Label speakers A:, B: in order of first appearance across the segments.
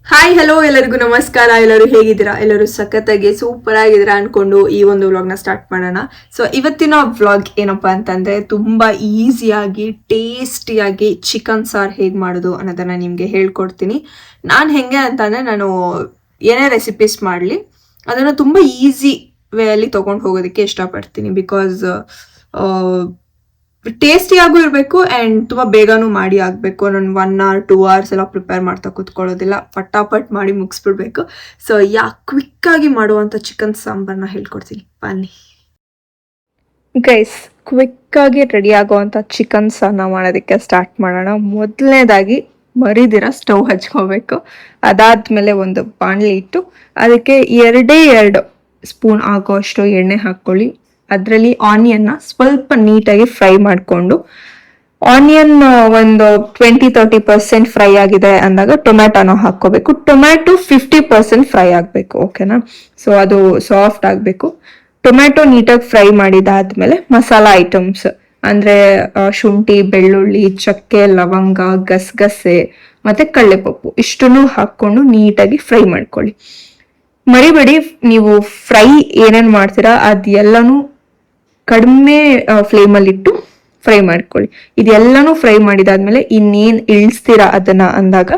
A: Hi hello ಎಲ್ಲರಿಗೂ ನಮಸ್ಕಾರ. ಎಲ್ಲರೂ ಹೇಗಿದ್ದೀರಾ? ಎಲ್ಲರೂ ಸಖತ್ತಾಗಿ ಸೂಪರ್ ಆಗಿದ್ದೀರಾ ಅನ್ಕೊಂಡು ಈ ಒಂದು ವ್ಲಾಗ್ನ ಸ್ಟಾರ್ಟ್ ಮಾಡೋಣ. ಸೊ ಇವತ್ತಿನ ವ್ಲಾಗ್ ಏನಪ್ಪಾ ಅಂತಂದ್ರೆ ತುಂಬಾ ಈಸಿಯಾಗಿ ಟೇಸ್ಟಿಯಾಗಿ ಚಿಕನ್ ಸಾರ್ ಹೇಗೆ ಮಾಡೋದು ಅನ್ನೋದನ್ನ ನಿಮಗೆ ಹೇಳ್ಕೊಡ್ತೀನಿ. ನಾನು ಹೆಂಗೆ ಅಂತಂದ್ರೆ ನಾನು ಏನೇ ರೆಸಿಪೀಸ್ ಮಾಡಲಿ ಅದನ್ನು ತುಂಬ ಈಸಿ ವೇ ಅಲ್ಲಿ ತೊಗೊಂಡು ಹೋಗೋದಕ್ಕೆ ಇಷ್ಟಪಡ್ತೀನಿ. ಬಿಕಾಸ್ ಟೇಸ್ಟಿಯಾಗೂ ಇರಬೇಕು ಆ್ಯಂಡ್ ತುಂಬ ಬೇಗನೂ ಮಾಡಿ ಆಗಬೇಕು. ನಾನು 1 hour 2 hours ಎಲ್ಲ ಪ್ರಿಪೇರ್ ಮಾಡ್ತಾ ಕೂತ್ಕೊಳ್ಳೋದಿಲ್ಲ, ಪಟಾಪಟ್ ಮಾಡಿ ಮುಗಿಸ್ಬಿಡ್ಬೇಕು. ಸೊ ಕ್ವಿಕ್ಕಾಗಿ ಮಾಡುವಂಥ ಚಿಕನ್ ಸಾಂಬಾರನ್ನ ಹೇಳ್ಕೊಡ್ತೀನಿ ಬನ್ನಿ ಗೈಸ್. ಕ್ವಿಕ್ಕಾಗಿ ರೆಡಿ ಆಗೋವಂಥ ಚಿಕನ್ ಸಾರನ್ನ ಮಾಡೋದಕ್ಕೆ ಸ್ಟಾರ್ಟ್ ಮಾಡೋಣ. ಮೊದಲನೇದಾಗಿ ಮರಿದಿರ ಸ್ಟವ್ ಹಚ್ಕೋಬೇಕು. ಅದಾದಮೇಲೆ ಒಂದು ಬಾಣಲಿ ಇಟ್ಟು ಅದಕ್ಕೆ 2 ಸ್ಪೂನ್ ಆಗೋಷ್ಟು ಎಣ್ಣೆ ಹಾಕ್ಕೊಳ್ಳಿ. ಅದರಲ್ಲಿ ಆನಿಯನ್ನ ಸ್ವಲ್ಪ ನೀಟಾಗಿ ಫ್ರೈ ಮಾಡಿಕೊಂಡು, ಆನಿಯನ್ ಒಂದು 20-30% ಫ್ರೈ ಆಗಿದೆ ಅಂದಾಗ ಟೊಮ್ಯಾಟೋನ ಹಾಕ್ಕೋಬೇಕು. ಟೊಮ್ಯಾಟೊ 50% ಫ್ರೈ ಆಗಬೇಕು, ಓಕೆನಾ? ಸೊ ಅದು ಸಾಫ್ಟ್ ಆಗಬೇಕು. ಟೊಮ್ಯಾಟೊ ನೀಟಾಗಿ ಫ್ರೈ ಮಾಡಿದಾದ್ಮೇಲೆ ಮಸಾಲಾ ಐಟಮ್ಸ್ ಅಂದ್ರೆ ಶುಂಠಿ, ಬೆಳ್ಳುಳ್ಳಿ, ಚಕ್ಕೆ, ಲವಂಗ, ಗಸಗಸೆ ಮತ್ತೆ ಕಡಲೆಪಪ್ಪು ಇಷ್ಟನ್ನು ಹಾಕೊಂಡು ನೀಟಾಗಿ ಫ್ರೈ ಮಾಡ್ಕೊಳ್ಳಿ. ಮರಿಬೇಡಿ, ನೀವು ಫ್ರೈ ಏನೇನು ಮಾಡ್ತೀರಾ ಅದೆಲ್ಲನೂ ಕಡಿಮೆ ಫ್ಲೇಮಲ್ಲಿ ಇಟ್ಟು ಫ್ರೈ ಮಾಡ್ಕೊಳ್ಳಿ. ಇದೆಲ್ಲನೂ ಫ್ರೈ ಮಾಡಿದಾದ್ಮೇಲೆ ಇನ್ನೇನು ಇಳಿಸ್ತೀರಾ ಅದನ್ನ ಅಂದಾಗ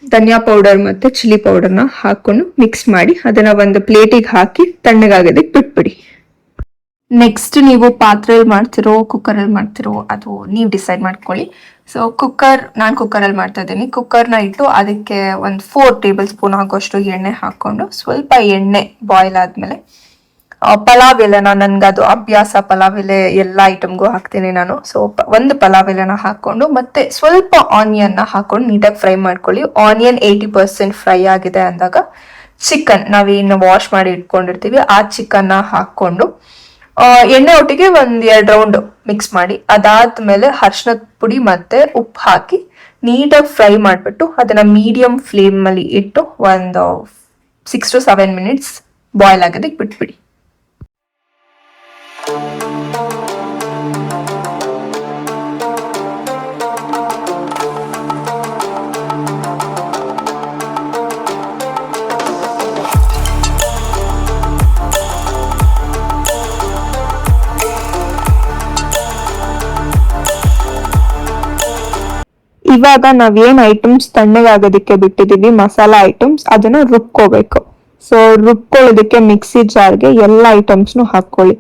A: ಧನಿಯಾ ಪೌಡರ್ ಮತ್ತೆ ಚಿಲ್ಲಿ ಪೌಡರ್ನ ಹಾಕೊಂಡು ಮಿಕ್ಸ್ ಮಾಡಿ ಅದನ್ನ ಒಂದು ಪ್ಲೇಟಿಗೆ ಹಾಕಿ ತಣ್ಣಗಾಗೋದಕ್ಕೆ ಬಿಟ್ಬಿಡಿ. ನೆಕ್ಸ್ಟ್ ನೀವು ಪಾತ್ರೆಯಲ್ಲಿ ಮಾಡ್ತಿರೋ ಕುಕ್ಕರಲ್ಲಿ ಮಾಡ್ತಿರೋ ಅದು ನೀವು ಡಿಸೈಡ್ ಮಾಡ್ಕೊಳ್ಳಿ. ಸೊ ನಾನು ಕುಕ್ಕರಲ್ಲಿ ಮಾಡ್ತಾ ಇದ್ದೀನಿ. ಕುಕ್ಕರ್ನ ಇಟ್ಟು ಅದಕ್ಕೆ ಒಂದು 4 ಟೇಬಲ್ ಸ್ಪೂನ್ ಆಗೋಷ್ಟು ಎಣ್ಣೆ ಹಾಕೊಂಡು ಸ್ವಲ್ಪ ಎಣ್ಣೆ ಬಾಯ್ಲ್ ಆದ್ಮೇಲೆ ಪಲಾವ್ ಎಲೆನ, ನನ್ಗದು ಅಭ್ಯಾಸ, ಪಲಾವ್ ಎಲೆ ಎಲ್ಲ ಐಟಮ್ಗೂ ಹಾಕ್ತೀನಿ ನಾನು. ಸೊ ಒಂದು ಪಲಾವ್ ಎಲೆನ ಹಾಕೊಂಡು ಮತ್ತೆ ಸ್ವಲ್ಪ ಆನಿಯನ್ನ ಹಾಕೊಂಡು ನೀಟಾಗಿ ಫ್ರೈ ಮಾಡ್ಕೊಳ್ಳಿ. ಆನಿಯನ್ 80% ಫ್ರೈ ಆಗಿದೆ ಅಂದಾಗ ಚಿಕನ್ ನಾವೇನು ವಾಶ್ ಮಾಡಿ ಇಟ್ಕೊಂಡಿರ್ತೀವಿ ಆ ಚಿಕನ್ನ ಹಾಕೊಂಡು ಎಣ್ಣೆ ಒಟ್ಟಿಗೆ 1-2 ರೌಂಡ್ ಮಿಕ್ಸ್ ಮಾಡಿ, ಅದಾದ್ಮೇಲೆ ಅರಿಶಿನದ ಪುಡಿ ಮತ್ತೆ ಉಪ್ಪು ಹಾಕಿ ನೀಟಾಗಿ ಫ್ರೈ ಮಾಡಿಬಿಟ್ಟು ಅದನ್ನ ಮೀಡಿಯಂ ಫ್ಲೇಮ್ ಅಲ್ಲಿ ಇಟ್ಟು ಒಂದು 6 to 7 minutes ಬಾಯ್ಲ್ ಆಗೋದಕ್ಕೆ ಬಿಟ್ಬಿಡಿ. ಇವಾಗ ನಾವೇನ್ ಐಟಮ್ಸ್ ತಣ್ಣಗಾಗೋದಕ್ಕೆ ಬಿಟ್ಟಿದೀವಿ, ಮಸಾಲಾ ಐಟಮ್ಸ್, ಅದನ್ನ ರುಬ್ಕೋಬೇಕು. ಸೊ ರುಬ್ಕೊಳ್ಳೋದಕ್ಕೆ ಮಿಕ್ಸಿ ಜಾರ್ಗೆ ಎಲ್ಲ ಐಟಮ್ಸ್ನು ಹಾಕೊಳ್ಳಿ.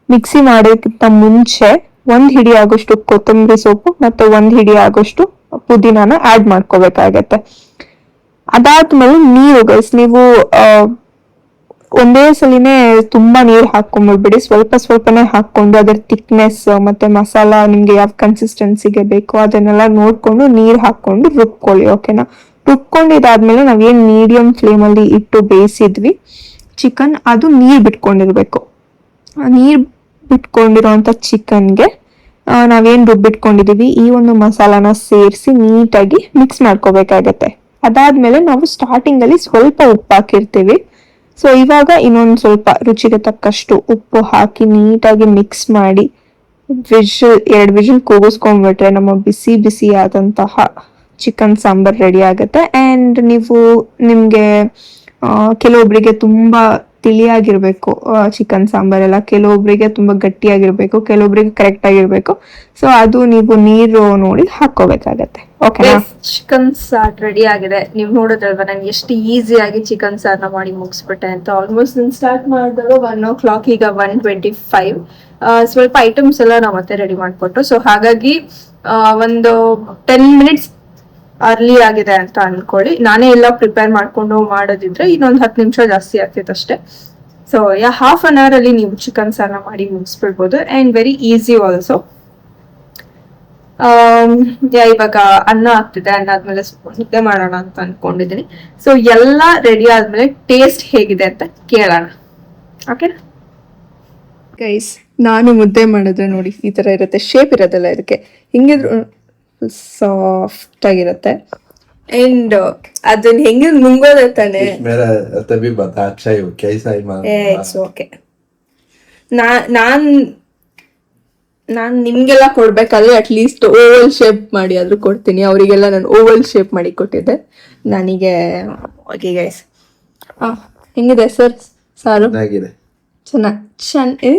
A: ಮಿಕ್ಸಿ ಮಾಡೋದಕ್ಕಿಂತ ಮುಂಚೆ 1 ಹಿಡಿ ಆಗೋಷ್ಟು ಕೊತ್ತಂಬರಿ ಸೊಪ್ಪು ಮತ್ತೆ 1 ಹಿಡಿ ಆಗೋಷ್ಟು ಪುದೀನಾನ ಆಡ್ ಮಾಡ್ಕೋಬೇಕಾಗತ್ತೆ. ಅದಾದ್ಮೇಲೆ ನೀರು ಗೈಸ್, ನೀವು ಒಂದೇ ಸಲಿನೇ ತುಂಬಾ ನೀರು ಹಾಕೊಂಡ್ಬಿಡ್ಬೇಡಿ, ಸ್ವಲ್ಪ ಸ್ವಲ್ಪನೇ ಹಾಕೊಂಡು ಅದರ ಥಿಕ್ನೆಸ್ ಮತ್ತೆ ಮಸಾಲಾ ನಿಮ್ಗೆ ಯಾವ ಕನ್ಸಿಸ್ಟೆನ್ಸಿಗೆ ಬೇಕೋ ಅದನ್ನೆಲ್ಲ ನೋಡ್ಕೊಂಡು ನೀರು ಹಾಕೊಂಡು ರುಬ್ಕೊಳ್ಳಿ, ಓಕೆನಾ? ರುಬ್ಕೊಂಡಿದಾದ್ಮೇಲೆ ನಾವೇನ್ ಮೀಡಿಯಂ ಫ್ಲೇಮ್ ಅಲ್ಲಿ ಇಟ್ಟು ಬೇಯಿಸಿದ್ವಿ ಚಿಕನ್, ಅದು ನೀರ್ ಬಿಟ್ಕೊಂಡಿರ್ಬೇಕು. ನೀರ್ ಬಿಟ್ಕೊಂಡಿರೋಂಥ ಚಿಕನ್ಗೆ ನಾವೇನ್ ರುಬ್ಬಿಟ್ಕೊಂಡಿದೀವಿ ಈ ಒಂದು ಮಸಾಲಾನ ಸೇರಿಸಿ ನೀಟಾಗಿ ಮಿಕ್ಸ್ ಮಾಡ್ಕೋಬೇಕಾಗತ್ತೆ. ಅದಾದ್ಮೇಲೆ ನಾವು ಸ್ಟಾರ್ಟಿಂಗ್ ಅಲ್ಲಿ ಸ್ವಲ್ಪ ಉಪ್ಪು ಹಾಕಿರ್ತೀವಿ. ಸೊ ಇವಾಗ ಇನ್ನೊಂದು ಸ್ವಲ್ಪ ರುಚಿಗೆ ತಕ್ಕಷ್ಟು ಉಪ್ಪು ಹಾಕಿ ನೀಟಾಗಿ ಮಿಕ್ಸ್ ಮಾಡಿ 2 ವಿಷಲ್ ಕೂಗಿಸ್ಕೊಂಡ್ಬಿಟ್ರೆ ನಮ್ಮ ಬಿಸಿ ಬಿಸಿ ಆದಂತಹ ಚಿಕನ್ ಸಾಂಬಾರ್ ರೆಡಿ ಆಗುತ್ತೆ. ಅಂಡ್ ನಿಮ್ಗೆ ಕೆಲವೊಬ್ಬರಿಗೆ ತುಂಬಾ ತಿಳಿಯಾಗಿರ್ಬೇಕು ಚಿಕನ್ ಸಾಂಬಾರೆಲ್ಲ, ಕೆಲವೊಬ್ಬರಿಗೆ ತುಂಬಾ ಗಟ್ಟಿಯಾಗಿರ್ಬೇಕು, ಕೆಲವೊಬ್ಬರಿಗೆ ಕರೆಕ್ಟ್ ಆಗಿರ್ಬೇಕು. ಸೊ ಅದು ನೀವು ನೀರು ನೋಡಿ ಹಾಕೋಬೇಕಾಗತ್ತೆ, ಓಕೆನಾ? ಚಿಕನ್ ಸಾರ್ ರೆಡಿ ಆಗಿದೆ. ನೀವು ನೋಡೋದಲ್ವಾ ನಾನು ಎಷ್ಟು ಈಸಿಯಾಗಿ ಚಿಕನ್ ಸಾರ್ನ ಮಾಡಿ ಮುಗಿಸ್ಬಿಟ್ಟೆ ಅಂತ. ಆಲ್ಮೋಸ್ಟ್ ನಾನು ಸ್ಟಾರ್ಟ್ ಮಾಡಿದಾಗ 1 o'clock, ಈಗ 1:25. ಸ್ವಲ್ಪ ಐಟಮ್ಸ್ ಎಲ್ಲ ನಾವು ಮತ್ತೆ ರೆಡಿ ಮಾಡಿಕೊಟ್ಟು, ಸೊ ಹಾಗಾಗಿ ಒಂದು 10 minutes ಅರ್ಲಿ ಆಗಿದೆ ಅಂತ ಅನ್ಕೊಳ್ಳಿ. ನಾನೇ ಎಲ್ಲ ಪ್ರಿಪೇರ್ ಮಾಡ್ಕೊಂಡು ಮಾಡೋದಿದ್ರೆ ಇನ್ನೊಂದು 10 ನಿಮಿಷ ಜಾಸ್ತಿ ಆಗ್ತಿತ್ತು ಅಷ್ಟೇ. ಸೊ half an hour ಅಲ್ಲಿ ನೀವು ಚಿಕನ್ ಸಾರ್ನ ಮಾಡಿ ಮುಗಿಸ್ಬಿಡ್ಬೋದು ಅಂಡ್ ವೆರಿ ಈಸಿ ಆಲ್ಸೋ. ಇವಾಗ ಅನ್ನ ಆಗ್ತಿದೆ, ಅನ್ನ ಆದ್ಮೇಲೆ ಮುದ್ದೆ ಮಾಡೋಣ ಅಂತ ಅನ್ಕೊಂಡಿದ್ದೀನಿ. ಸೊ ಎಲ್ಲ ರೆಡಿ ಆದ್ಮೇಲೆ ಟೇಸ್ಟ್ ಹೇಗಿದೆ ಅಂತ ಕೇಳೋಣ, ಓಕೆನಾ ಗೈಸ್? ನಾನು ಮುದ್ದೆ ಮಾಡಿದ್ರೆ ನೋಡಿ ಈ ತರ ಇರುತ್ತೆ, ಶೇಪ್ ಇರೋದಲ್ಲ ಇದಕ್ಕೆ, ಹಿಂಗಿದ್ರು ಸಾಫ್ಟ್ ಆಗಿರುತ್ತೆ. ಅಂಡ್ ಅದನ್ನ ಹೆಂಗ ನುಂಗೋದ ತಾನೆ. ನಾನ್ ನಾನು ನಿಮ್ಗೆಲ್ಲ ಕೊಡ್ಬೇಕಾದ್ರೆ ಅಟ್ಲೀಸ್ಟ್ ಓವಲ್ ಶೇಪ್ ಮಾಡಿ ಆದ್ರೂ ಕೊಡ್ತೀನಿ. ಅವರಿಗೆಲ್ಲ ನಾನು ಓವಲ್ ಶೇಪ್ ಮಾಡಿ ಕೊಟ್ಟಿದ್ದೆ. ನನಗೆ ಓಕೆ ಗೈಸ್, ಹೆಂಗಿದೆ ಸರ್ ಸಾರು? ಚೆನ್ನಾಗಿ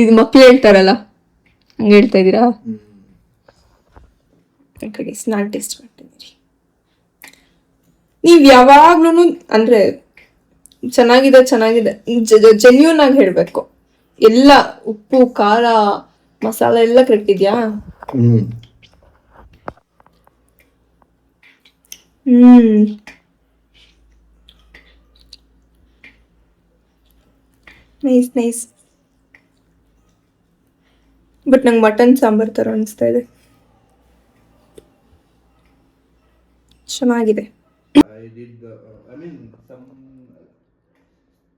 A: ಇದು ಮಕ್ಳು ಹೇಳ್ತಾರಲ್ಲ ಹಂಗೆ ಹೇಳ್ತಾ ಇದ್ದೀರಾ? ಗೈಸ್ ನಾನು ಟೇಸ್ಟ್ ಮಾಡ್ತಿದ್ದೀನಿ. ನೀವು ಯಾವಾಗ್ಲೂ ಅಂದ್ರೆ ಚೆನ್ನಾಗಿದೆ ಜೆನ್ಯೂನ್ ಆಗಿ ಹೇಳ್ಬೇಕು. ಎಲ್ಲ ಉಪ್ಪು ಖಾರ ಮಸಾಲೆ ಎಲ್ಲ ಕರೆಕ್ಟ್ ಇದೆಯಾ? ನೈಸ್. ಬಟ್ ನಂಗೆ ಮಟನ್ ಸಾಂಬಾರ್ ತರ ಅನಿಸ್ತಾ ಇದೆ. ಚೆನ್ನಾಗಿದೆ.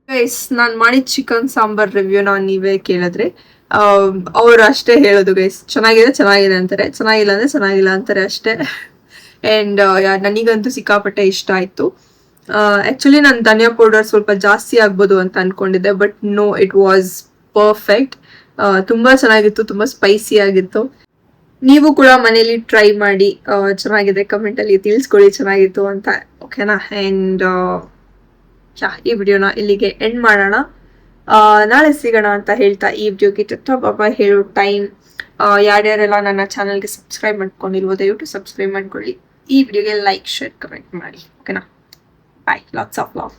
A: ಗೈಸ್, ನಾನು ಮಾಡಿದ ಚಿಕನ್ ಸಾಂಬಾರ್ ರಿವ್ಯೂನ ನೀವೇ ಕೇಳಿದ್ರೆ ಅವ್ರು ಅಷ್ಟೇ ಹೇಳೋದು ಗೈಸ್. ಚೆನ್ನಾಗಿದೆ ಅಂತಾರೆ, ಚೆನ್ನಾಗಿಲ್ಲ ಅಂತಾರೆ ಅಷ್ಟೇ. ಆ್ಯಂಡ್ ನನಗಂತೂ ಸಿಕ್ಕಾಪಟ್ಟೆ ಇಷ್ಟ ಆಯಿತು. ಆ್ಯಕ್ಚುಲಿ ನಾನು ಧನಿಯಾ ಪೌಡರ್ ಸ್ವಲ್ಪ ಜಾಸ್ತಿ ಆಗ್ಬೋದು ಅಂತ ಅಂದ್ಕೊಂಡಿದ್ದೆ, but no, it was perfect. ತುಂಬ ಚೆನ್ನಾಗಿತ್ತು, ತುಂಬ ಸ್ಪೈಸಿ ಆಗಿತ್ತು. ನೀವು ಕೂಡ ಮನೇಲಿ ಟ್ರೈ ಮಾಡಿ, ಚೆನ್ನಾಗಿದೆ, ಕಮೆಂಟಲ್ಲಿ ತಿಳಿಸ್ಕೊಳ್ಳಿ ಚೆನ್ನಾಗಿತ್ತು ಅಂತ, ಓಕೆನಾ? ಆ್ಯಂಡ್ ಈ ವಿಡಿಯೋನ ಇಲ್ಲಿಗೆ ಎಂಡ್ ಮಾಡೋಣ. ನಾಳೆ ಸಿಗೋಣ ಅಂತ ಹೇಳ್ತಾ ಈ ವಿಡಿಯೋಗೆ ಬಾಬಾ ಹೇಳೋ ಟೈಮ್. ಯಾರ್ಯಾರೆಲ್ಲ ನನ್ನ ಚಾನಲ್ಗೆ ಸಬ್ಸ್ಕ್ರೈಬ್ ಮಾಡ್ಕೊಂಡಿಲ್ವೋ ದಯವಿಟ್ಟು ಸಬ್ಸ್ಕ್ರೈಬ್ ಮಾಡ್ಕೊಳ್ಳಿ. ಈ ವಿಡಿಯೋಗೆ ಲೈಕ್, ಶೇರ್, ಕಮೆಂಟ್ ಮಾಡಿ, ಓಕೆನಾ? ಬಾಯ್, ಲಾಟ್ಸ್ ಆಫ್ ಲವ್.